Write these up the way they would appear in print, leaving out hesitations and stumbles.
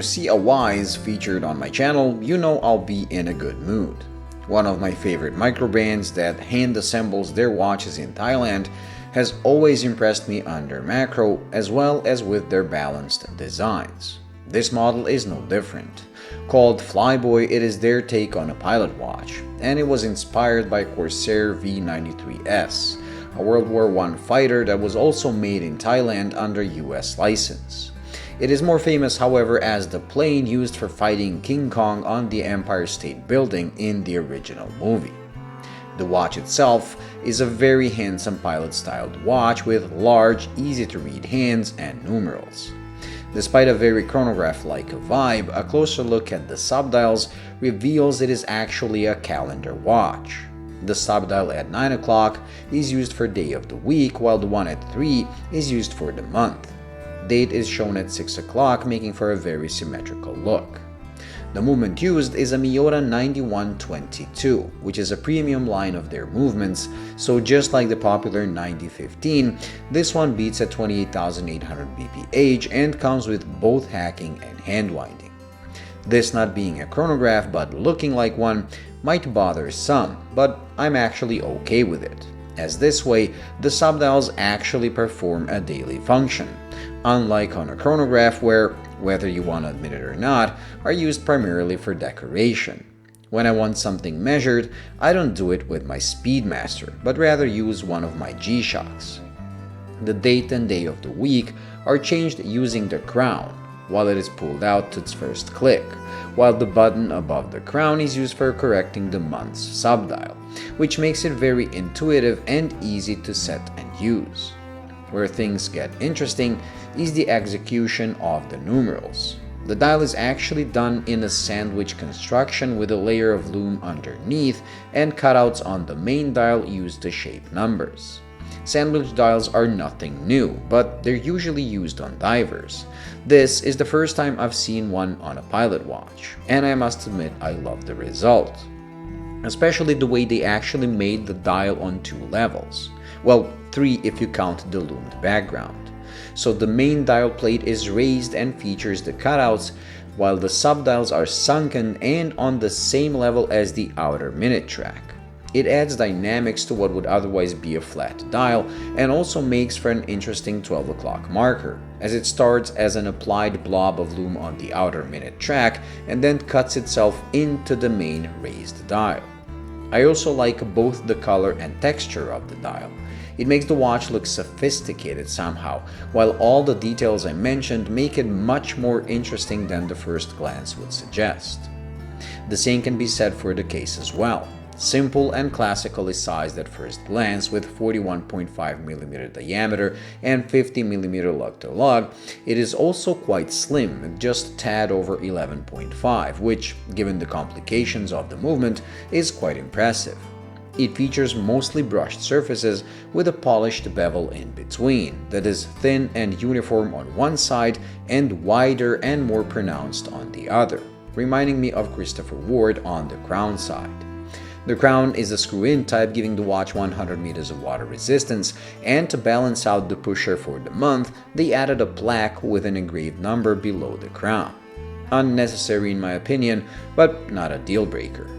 see a Wise featured on my channel, you know I'll be in a good mood. One of my favorite microbrands that hand assembles their watches in Thailand has always impressed me under macro as well as with their balanced designs. This model is no different. Called Flyboy, it is their take on a pilot watch, and it was inspired by Corsair V93S, a World War I fighter that was also made in Thailand under US license. It is more famous, however, as the plane used for fighting King Kong on the Empire State Building in the original movie. The watch itself is a very handsome pilot-styled watch with large, easy-to-read hands and numerals. Despite a very chronograph-like vibe, a closer look at the subdials reveals it is actually a calendar watch. The subdial at 9 o'clock is used for day of the week, while the one at 3 is used for the month. Date is shown at 6 o'clock, making for a very symmetrical look. The movement used is a Miyota 9122, which is a premium line of their movements, so just like the popular 9015, this one beats at 28,800 bph and comes with both hacking and hand winding. This not being a chronograph but looking like one might bother some, but I'm actually okay with it, as this way the subdials actually perform a daily function, unlike on a chronograph where, whether you want to admit it or not, are used primarily for decoration. When I want something measured, I don't do it with my Speedmaster, but rather use one of my G-Shocks. The date and day of the week are changed using the crown, while it is pulled out to its first click, while the button above the crown is used for correcting the month's subdial, which makes it very intuitive and easy to set and use. Where things get interesting is the execution of the numerals. The dial is actually done in a sandwich construction with a layer of loom underneath and cutouts on the main dial used to shape numbers. Sandwich dials are nothing new, but they're usually used on divers. This is the first time I've seen one on a pilot watch, and I must admit I love the result. Especially the way they actually made the dial on 2 levels. Well, 3 if you count the loomed background. So the main dial plate is raised and features the cutouts, while the subdials are sunken and on the same level as the outer minute track. It adds dynamics to what would otherwise be a flat dial and also makes for an interesting 12 o'clock marker, as it starts as an applied blob of loom on the outer minute track and then cuts itself into the main raised dial. I also like both the color and texture of the dial. It makes the watch look sophisticated somehow, while all the details I mentioned make it much more interesting than the first glance would suggest. The same can be said for the case as well. Simple and classically sized at first glance with 41.5mm diameter and 50mm lug-to-lug, it is also quite slim, just a tad over 11.5, which, given the complications of the movement, is quite impressive. It features mostly brushed surfaces with a polished bevel in between that is thin and uniform on one side and wider and more pronounced on the other, reminding me of Christopher Ward on the crown side. The crown is a screw-in type, giving the watch 100 meters of water resistance, and to balance out the pusher for the month, they added a plaque with an engraved number below the crown. Unnecessary in my opinion, but not a deal-breaker.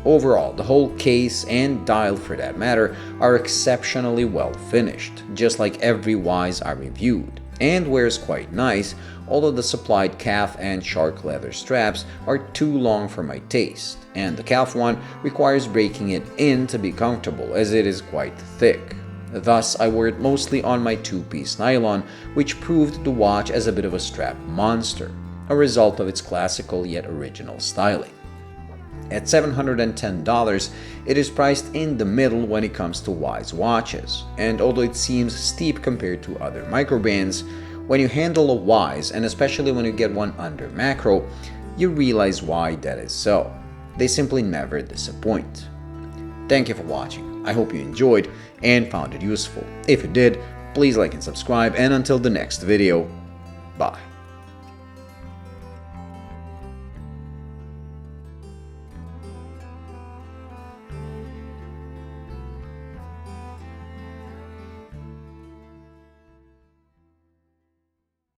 Overall, the whole case, and dial for that matter, are exceptionally well finished, just like every Wise I reviewed, and wears quite nice, although the supplied calf and shark leather straps are too long for my taste, and the calf one requires breaking it in to be comfortable as it is quite thick. Thus, I wore it mostly on my 2-piece nylon, which proved the watch as a bit of a strap monster, a result of its classical yet original styling. At $710, it is priced in the middle when it comes to Wise watches, and although it seems steep compared to other microbrands, when you handle a Wise, and especially when you get one under macro, you realize why that is so. They simply never disappoint. Thank you for watching. I hope you enjoyed and found it useful. If you did, please like and subscribe, and until the next video, bye.